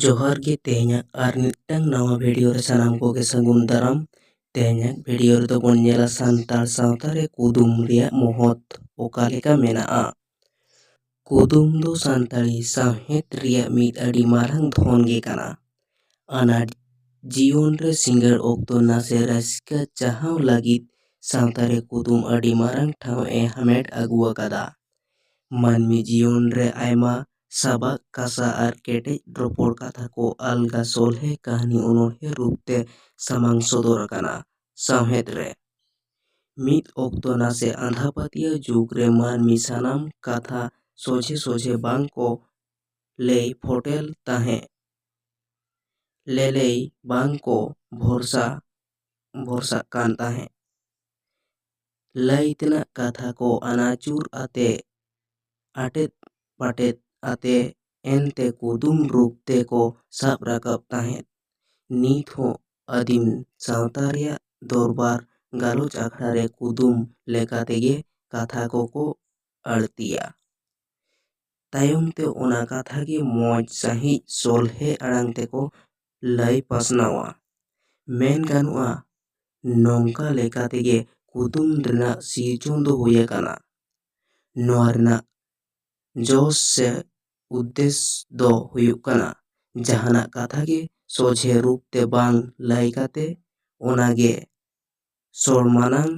जोहार गे तेहኛग आर मिदटांग नवा भिडियो रे सानाम कोगे सागुन दाराम। तेहኛग भिडियो रे दोबोन नेला सान्ताल सावता रे कुदुम रेया महत ओका लेका मेनाआ। कुदुम दो सान्ताली सावहेद रेया मिद आडी मारांग धन गे काना। आनाट जीवन रे सिंगार ओक्तो नासे रास्का चाहाव लागिद सावता रे कुदुम आडी मारांग ठाव ए हामेट आगु आकादा। मानमी जीवन रे आयमा साबाक कासा आर केटेज रोपड़ कथा को आलगा सोलहे काहानी अनोहे रूपते सामांग सदर आकाना। सावहेद रे मिद ओक्तो नासे आंधा पातिया जुग रे मानमी सानाम कथा सोझे सोझे बांग को लई फोटेल ताहे लेलई बांग को भरोसा कान ताहे। लई तेना कथा को आनाचुर आते आटेद पाटेद आते एनते कुदुम रूप ते को साब राकाब ताहेद। नित हो आदिम सावता रेया दरबार गालोच आखड़ा रे कुदुम लेका तेगे कथा को आड़तिया। तायम ते ओना कथा गे मौज साही सोलहे आड़ांग ते को लई पासनावा। मेन गानुआ नोंका लेका तेगे कुदुम रेना सिरजोन दो हुई आकाना। नोआ रेना जोश से उद्देश्य दो हुयुग काना जहाना कथा गे सोझे रूप ते बांग लई काते ओनागे सड़मानांग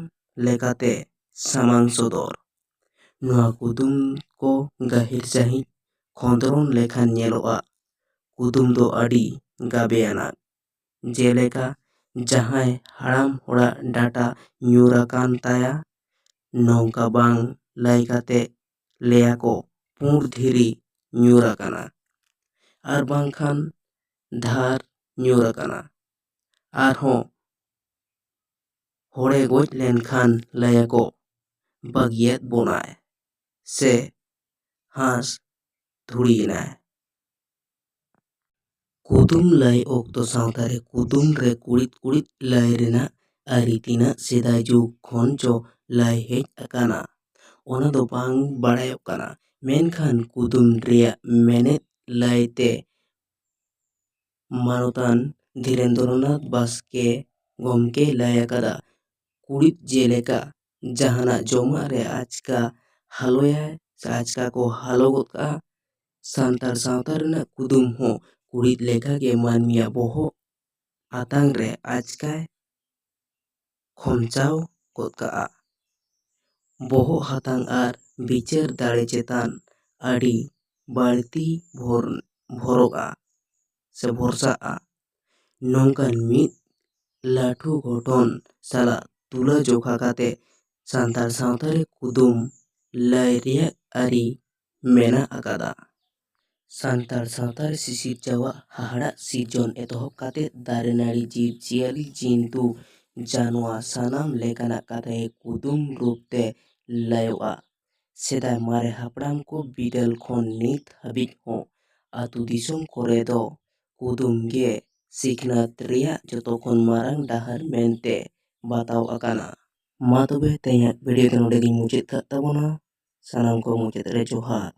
लेकाते सामांग सदर। नोआ कुदुम को गाहिर साही खंदरन लेखान नेलोआ। कुदुम दो आडी गाबेयानाग जेलेका जहाय हाड़ाम होड़ा डाटा न्यूराकान ताया नोंका बांग लई काते लेया को पुंड धीरी न्यूराकाना आर बांखान धार न्यूराकाना आरहों होड़े गोज लेनखान लया को बागियत बोनाय से हांस धुड़ीनाय। कुदुम लई ओक्तो सावता रे कुदुम रे कुड़िद कुड़िद लई रेना आरी तीना सेदाय जुग खन जो लई हेज आकाना ओना दो बांग बाड़ायोग काना। मेनखान कुदुम रेया मेनेद लई ते मानोतान धीरेन्द्रनाथ बास्के गमके लई आकादा। कुड़िद जेलेका जहाना जमा रे आचका हालोयाय से आचका को हालो गोद का सान्ताल सावता रेना कुदुम हो कुड़िद लेखा गे मानमिया बोहो आतांग रे आचकाय खमचाव गोद का। बोहो हातांग आर बिचार दाड़े चेतान आडी बाड़ती भरोगा से भरसाआ। नोंकान मिद लाठु घटन साला तुला जोखा काते सान्ताल सावता रे कुदुम लई रेया आरी मेना आकादा। सान्ताल सावता रे सिसिरजावा हाहाड़ा सिरजोन एतोहब काते दारे नाड़ी जीव जियाली जिन्तु जानवा सानाम लेकाना कथा कुदुम रूप ते लयोआ। सेदाय मारे हापड़ाम को बिदाल खन नित हाबिज हो आतु दिसोम करे दो कुदुम गे सिखनात रेया जतोखन मारांग डाहर मेनते बाताव आकाना। मा तबे तेहኛग भिडियो दो नोडे गिन मुचाद काद ताबोना सानाम को मुचाद रे जोहार।